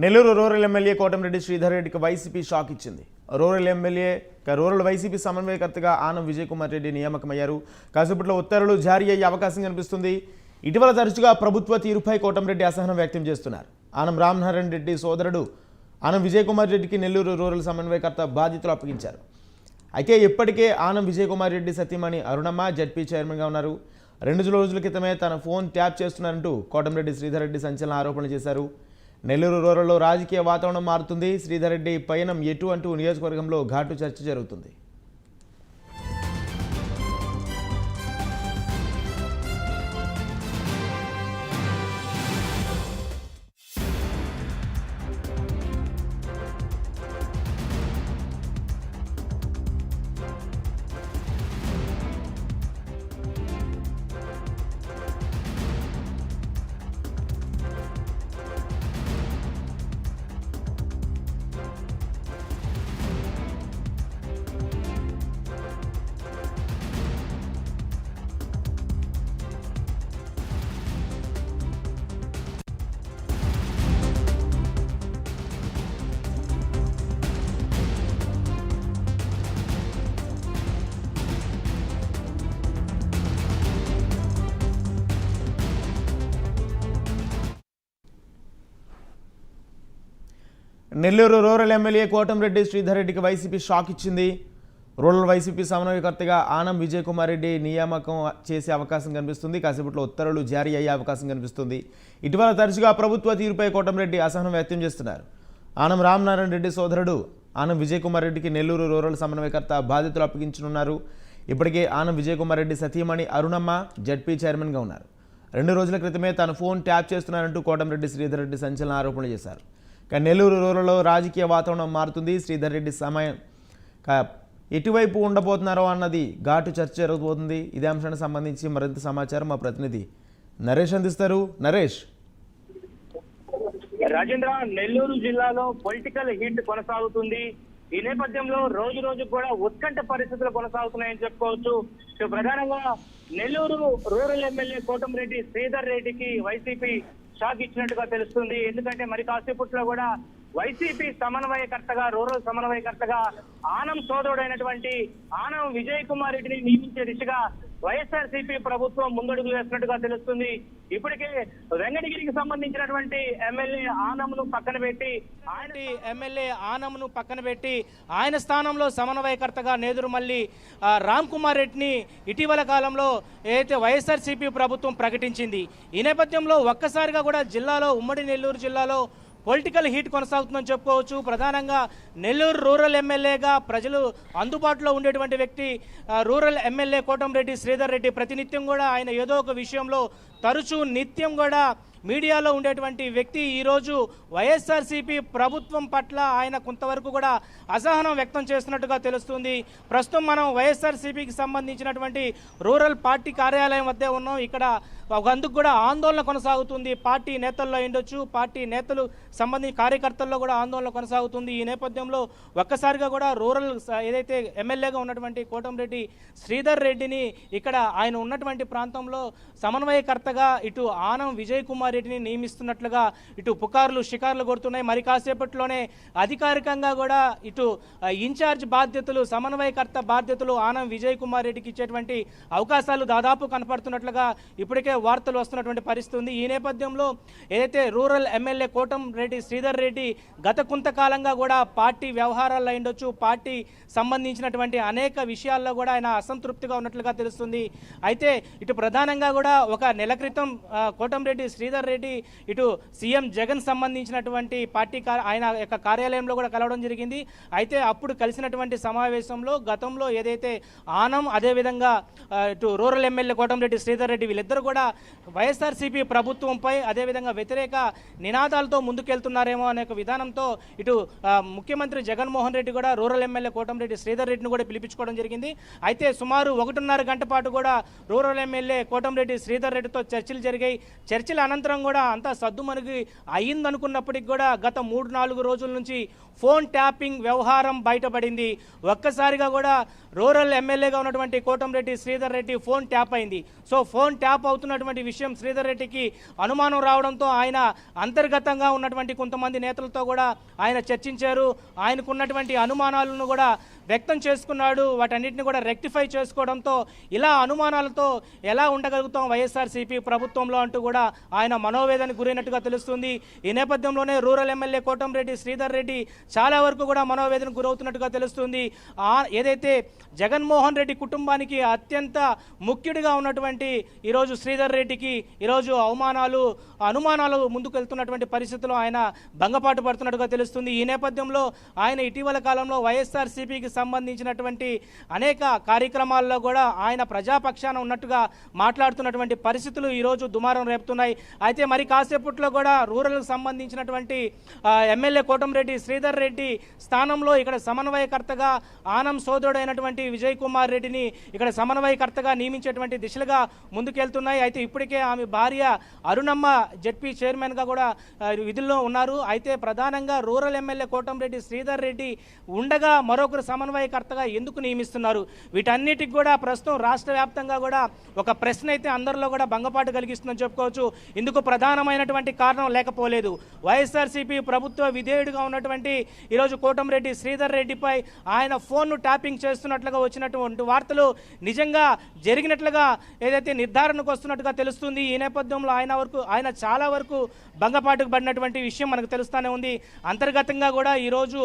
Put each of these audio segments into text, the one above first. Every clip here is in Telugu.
నెల్లూరు రూరల్ ఎమ్మెల్యే కోటమిరెడ్డి శ్రీధర్ రెడ్డికి వైసీపీ షాక్ ఇచ్చింది. రూరల్ వైసీపీ సమన్వయకర్తగా ఆనం విజయ్ కుమార్ రెడ్డి నియామకమయ్యారు. కాసేపట్లో ఉత్తర్వులు జారీ అయ్యే అవకాశం కనిపిస్తుంది. ఇటీవల తరచుగా ప్రభుత్వ తీరుపై కోటమిరెడ్డి అసహనం వ్యక్తం చేస్తున్నారు. ఆనం రామనారాయణ రెడ్డి సోదరుడు ఆనం విజయ్ కుమార్ రెడ్డికి నెల్లూరు రూరల్ సమన్వయకర్త బాధ్యతలు అప్పగించారు. అయితే ఇప్పటికే ఆనం విజయ్ కుమార్ రెడ్డి సతీమణి అరుణమ్మ జడ్పీ చైర్మన్గా ఉన్నారు. 2 రోజుల క్రితమే తన ఫోన్ ట్యాప్ చేస్తున్నారంటూ కోటమిరెడ్డి శ్రీధర్ రెడ్డి సంచలన ఆరోపణలు చేశారు. నెల్లూరు రూరల్లో రాజకీయ వాతావరణం మారుతుంది. శ్రీధర్ రెడ్డి పయనం ఎటు అంటూ నియోజకవర్గంలో ఘాటు చర్చ జరుగుతుంది. నెల్లూరు రూరల్ ఎమ్మెల్యే కోటమిరెడ్డి శ్రీధర్ రెడ్డికి వైసీపీ షాక్ ఇచ్చింది. రూరల్ వైసీపీ సమన్వయకర్తగా ఆనం విజయ్ కుమార్ రెడ్డి నియామకం చేసే అవకాశం కనిపిస్తుంది. కాసేపట్లో ఉత్తర్వులు జారీ అయ్యే అవకాశం కనిపిస్తుంది. ఇటీవల తరచుగా ప్రభుత్వ తీరుపై కోటమిరెడ్డి అసహనం వ్యక్తం చేస్తున్నారు. ఆనం రామనారాయణ రెడ్డి సోదరుడు ఆనం విజయ్ కుమార్ రెడ్డికి నెల్లూరు రూరల్ సమన్వయకర్త బాధ్యతలు అప్పగించనున్నారు. ఇప్పటికే ఆనం విజయ్ కుమార్ రెడ్డి సతీమణి అరుణమ్మ జడ్పీ చైర్మన్గా ఉన్నారు. 2 రోజుల క్రితమే తన ఫోన్ ట్యాప్ చేస్తున్నారంటూ కోటమిరెడ్డి శ్రీధర్ రెడ్డి సంచలన ఆరోపణలు చేశారు. నెల్లూరు రూరల్లో రాజకీయ వాతావరణం మారుతుంది. శ్రీధర్ రెడ్డి సమయం ఎటువైపు ఉండబోతున్నారో అన్నది ఘాటు చర్చ జరగబోతుంది. ఇదే అంశానికి సంబంధించి మరింత సమాచారం మా ప్రతినిధి నరేష్ అందిస్తారు. నరేష్. రాజేంద్ర, నెల్లూరు జిల్లాలో పొలిటికల్ హీట్ కొనసాగుతుంది. ఈ నేపథ్యంలో రోజు రోజు కూడా ఉత్కంఠ పరిస్థితులు కొనసాగుతున్నాయని చెప్పుకోవచ్చు. ప్రధానంగా నెల్లూరు రూరల్ ఎమ్మెల్యే కోటమిరెడ్డి శ్రీధర్ రెడ్డికి వైసీపీ షాక్ ఇచ్చినట్టుగా తెలుస్తుంది. ఎందుకంటే మరి కాసేపట్లో కూడా వైసీపీ సమన్వయకర్తగా రూరల్ సమన్వయకర్తగా ఆనం సోదరుడైనటువంటి ఆనం విజయ్ కుమార్ రెడ్డిని నియమించే దిశగా వైఎస్ఆర్సీపీ ప్రభుత్వం ముందడుగు వేస్తున్నట్టుగా తెలుస్తుంది. ఇప్పటికే వెంకటగిరికి సంబంధించినటువంటి ఎమ్మెల్యే ఆనంను పక్కన పెట్టి ఆయన స్థానంలో సమన్వయకర్తగా నేదురుమల్లి రామ్ కుమార్ రెడ్డిని ఇటీవల కాలంలో ఏదైతే వైఎస్ఆర్సీపీ ప్రభుత్వం ప్రకటించింది. ఈ నేపథ్యంలో ఒక్కసారిగా కూడా ఉమ్మడి నెల్లూరు జిల్లాలో పొలిటికల్ హీట్ కొనసాగుతుందని చెప్పుకోవచ్చు. ప్రధానంగా నెల్లూరు రూరల్ ఎమ్మెల్యేగా ప్రజలు అందుబాటులో ఉండేటువంటి వ్యక్తి రూరల్ ఎమ్మెల్యే కోటమిరెడ్డి శ్రీధర్ రెడ్డి. ప్రతినిత్యం కూడా ఆయన ఏదో ఒక విషయంలో తరచూ నిత్యం కూడా మీడియాలో ఉండేటువంటి వ్యక్తి ఈరోజు వైఎస్ఆర్సీపీ ప్రభుత్వం పట్ల ఆయన కొంతవరకు కూడా అసహనం వ్యక్తం చేస్తున్నట్టుగా తెలుస్తుంది. ప్రస్తుతం మనం వైఎస్ఆర్సీపీకి సంబంధించినటువంటి రూరల్ పార్టీ కార్యాలయం వద్దే ఉన్నాం. ఇక్కడ అందుకు కూడా ఆందోళన కొనసాగుతుంది. పార్టీ నేతల్లో ఉండొచ్చు, పార్టీ నేతలు సంబంధించి కార్యకర్తల్లో కూడా ఆందోళన కొనసాగుతుంది. ఈ నేపథ్యంలో ఒక్కసారిగా కూడా రూరల్ ఏదైతే ఎమ్మెల్యేగా ఉన్నటువంటి కోటమిరెడ్డి శ్రీధర్ రెడ్డిని ఇక్కడ ఆయన ఉన్నటువంటి ప్రాంతంలో సమన్వయకర్తగా ఇటు ఆనం విజయ్ కుమార్ రెడ్డిని నియమిస్తున్నట్లుగా ఇటు పుకార్లు షికార్లు కొడుతున్నాయి. మరి కాసేపట్లోనే అధికారికంగా కూడా ఇటు ఇన్ఛార్జ్ బాధ్యతలు సమన్వయకర్త బాధ్యతలు ఆనం విజయ్ కుమార్ రెడ్డికి ఇచ్చేటువంటి అవకాశాలు దాదాపు కనపడుతున్నట్లుగా ఇప్పటికే వార్తలు వస్తున్నటువంటి పరిస్థితి ఉంది. ఈ నేపథ్యంలో ఏదైతే రూరల్ ఎమ్మెల్యే కోటమిరెడ్డి శ్రీధర్ రెడ్డి గత కొంతకాలంగా కూడా పార్టీ వ్యవహారాల్లో ఉండొచ్చు, పార్టీ సంబంధించినటువంటి అనేక విషయాల్లో కూడా ఆయన అసంతృప్తిగా ఉన్నట్లుగా తెలుస్తుంది. అయితే ఇటు ప్రధానంగా కూడా ఒక నెల క్రితం కోటమిరెడ్డి శ్రీధర్ రెడ్డి ఇటు సీఎం జగన్ సంబంధించినటువంటి పార్టీ ఆయన యొక్క కార్యాలయంలో కూడా కలవడం జరిగింది. అయితే అప్పుడు కలిసినటువంటి సమావేశంలో గతంలో ఏదైతే ఆనం అదేవిధంగా ఇటు రూరల్ ఎమ్మెల్యే కోటమిరెడ్డి శ్రీధర్ రెడ్డి వీళ్ళిద్దరూ కూడా వైఎస్ఆర్సీపీ ప్రభుత్వంపై అదేవిధంగా వ్యతిరేక నినాదాలతో ముందుకెళ్తున్నారేమో అనే విధానంతో ఇటు ముఖ్యమంత్రి జగన్మోహన్ రెడ్డి కూడా రూరల్ ఎమ్మెల్యే కోటమిరెడ్డి శ్రీధర్ రెడ్డిని కూడా పిలిపించుకోవడం జరిగింది. అయితే సుమారు 1.5 గంట పాటు కూడా రూరల్ ఎమ్మెల్యే కోటమిరెడ్డి శ్రీధర్ రెడ్డితో చర్చలు జరిగాయి. చర్చల అనంతరం కూడా అంతా సద్దుమణిగి అయ్యిందనుకున్నప్పటికీ కూడా గత 3-4 రోజుల నుంచి ఫోన్ ట్యాపింగ్ వ్యవహారం బయటపడింది. ఒక్కసారిగా కూడా రూరల్ ఎమ్మెల్యేగా ఉన్నటువంటి కోటమిరెడ్డి శ్రీధర్ రెడ్డి ఫోన్ ట్యాప్ అయింది. సో ఫోన్ ట్యాప్ అవుతున్న చేస్తున్నటువంటి విషయం శ్రీధర్ రెడ్డికి అనుమానం రావడంతో ఆయన అంతర్గతంగా ఉన్నటువంటి కొంతమంది నేతలతో కూడా ఆయన చర్చించారు. ఆయనకున్నటువంటి అనుమానాలను కూడా వ్యక్తం చేసుకున్నాడు. వాటన్నిటిని కూడా రెక్టిఫై చేసుకోవడంతో ఇలా అనుమానాలతో ఎలా ఉండగలుగుతాం వైఎస్ఆర్సీపీ ప్రభుత్వంలో అంటూ కూడా ఆయన మనోవేదనకు గురైనట్టుగా తెలుస్తుంది. ఈ నేపథ్యంలోనే రూరల్ ఎమ్మెల్యే కోటంరెడ్డి శ్రీధర్ రెడ్డి చాలా వరకు కూడా మనోవేదనకు గురవుతున్నట్టుగా తెలుస్తుంది. ఏదైతే జగన్మోహన్ రెడ్డి కుటుంబానికి అత్యంత ముఖ్యుడిగా ఉన్నటువంటి ఈరోజు శ్రీధర్ రెడ్డికి ఈరోజు అనుమానాలు ముందుకు వెళ్తున్నటువంటి పరిస్థితుల్లో ఆయన భంగపాటు పడుతున్నట్టుగా తెలుస్తుంది. ఈ నేపథ్యంలో ఆయన ఇటీవల కాలంలో వైఎస్ఆర్సీపీకి సంబంధించినటువంటి అనేక కార్యక్రమాల్లో కూడా ఆయన ప్రజాపక్షాన ఉన్నట్టుగా మాట్లాడుతున్నటువంటి పరిస్థితులు ఈరోజు దుమారం రేపుతున్నాయి. అయితే మరి కాసేపట్లో కూడా రూరల్కి సంబంధించినటువంటి ఎమ్మెల్యే కోటంరెడ్డి శ్రీధర్ రెడ్డి స్థానంలో ఇక్కడ సమన్వయకర్తగా ఆనం సోదరుడైనటువంటి విజయ్ కుమార్ రెడ్డిని ఇక్కడ సమన్వయకర్తగా నియమించేటువంటి దిశలుగా ముందుకెళ్తున్నాయి. అయితే ఇప్పటికే ఆమె భార్య అరుణమ్మ జెడ్పీ చైర్మన్గా కూడా విధుల్లో ఉన్నారు. అయితే ప్రధానంగా రూరల్ ఎమ్మెల్యే కోటంరెడ్డి శ్రీధర్ రెడ్డి ఉండగా మరొకరు సమన్వయకర్తగా ఎందుకు నియమిస్తున్నారు? వీటన్నిటికి కూడా ప్రస్తుతం రాష్ట్ర వ్యాప్తంగా కూడా ఒక ప్రశ్న అయితే అందరిలో కూడా భంగపాటు కలిగిస్తుందని చెప్పుకోవచ్చు. ఇందుకు ప్రధానమైనటువంటి కారణం లేకపోలేదు. వైఎస్ఆర్సీపీ ప్రభుత్వ విధేయుడిగా ఉన్నటువంటి ఈరోజు కోటంరెడ్డి శ్రీధర్ రెడ్డిపై ఆయన ఫోన్ను ట్యాపింగ్ చేస్తున్నట్లుగా వచ్చినటువంటి వార్తలు నిజంగా జరిగినట్లుగా ఏదైతే నిర్ధారణకు వస్తున్నట్టుగా తెలుస్తుంది. ఈ నేపథ్యంలో ఆయన చాలా వరకు భంగపాటుకు పడినటువంటి విషయం మనకు తెలుస్తూనే ఉంది. అంతర్గతంగా కూడా ఈరోజు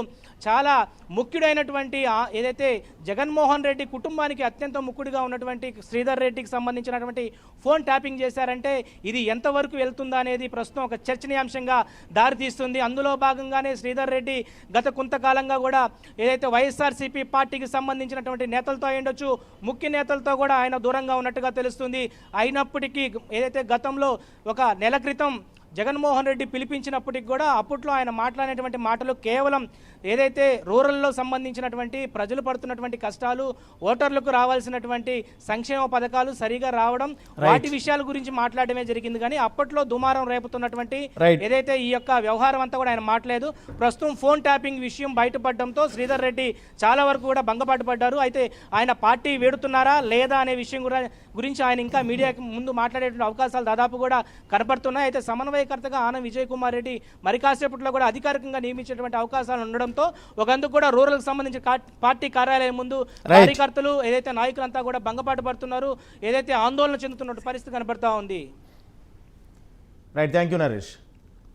చాలా ముఖ్యుడైనటువంటి ఏదైతే జగన్మోహన్ రెడ్డి కుటుంబానికి అత్యంత ముఖ్యుడిగా ఉన్నటువంటి శ్రీధర్ రెడ్డికి సంబంధించినటువంటి ఫోన్ ట్యాపింగ్ చేశారంటే ఇది ఎంతవరకు వెళ్తుందా అనేది ప్రస్తుతం ఒక చర్చనీయాంశంగా దారితీస్తుంది. అందులో భాగంగానే శ్రీధర్ రెడ్డి గత కొంతకాలంగా కూడా ఏదైతే వైఎస్ఆర్సీపీ పార్టీకి సంబంధించినటువంటి నేతలతో అయ్యుండొచ్చు, ముఖ్య నేతలతో కూడా ఆయన దూరంగా ఉన్నట్టుగా తెలుస్తుంది. అయినప్పటికీ ఏదైతే గతంలో ఒక నెల క్రితం జగన్మోహన్ రెడ్డి పిలిపించినప్పటికి కూడా అప్పట్లో ఆయన మాట్లాడినటువంటి మాటలు కేవలం ఏదైతే రూరల్లో సంబంధించినటువంటి ప్రజలు పడుతున్నటువంటి కష్టాలు, ఓటర్లకు రావాల్సినటువంటి సంక్షేమ పథకాలు సరిగా రావడం, వాటి విషయాల గురించి మాట్లాడమే జరిగింది. కానీ అప్పట్లో దుమారం రేపుతున్నటువంటి ఏదైతే ఈ యొక్క వ్యవహారం అంతా కూడా ఆయన మాట్లాడలేదు. ప్రస్తుతం ఫోన్ ట్యాపింగ్ విషయం బయటపడడంతో శ్రీధర్ రెడ్డి చాలా వరకు కూడా భంగపాటు పడ్డారు. అయితే ఆయన పార్టీ వేడుతున్నారా లేదా అనే విషయం గురించి ఆయన ఇంకా మీడియాకి ముందు మాట్లాడేటువంటి అవకాశాలు దాదాపు కూడా కనపడుతున్నాయి. అయితే సమన్వయకర్తగా ఆనం విజయ్ కుమార్ రెడ్డి మరి కాసేపట్లో కూడా అధికారికంగా నియమించేటువంటి అవకాశాలు ఉండడంతో ఒకందుకు కూడా రూరల్కి సంబంధించిన పార్టీ కార్యాలయం ముందు కార్యకర్తలు ఏదైతే నాయకులంతా కూడా భంగపాటు పడుతున్నారు, ఏదైతే ఆందోళన చెందుతున్న పరిస్థితి కనబడతా ఉంది. Right, thank you Naresh.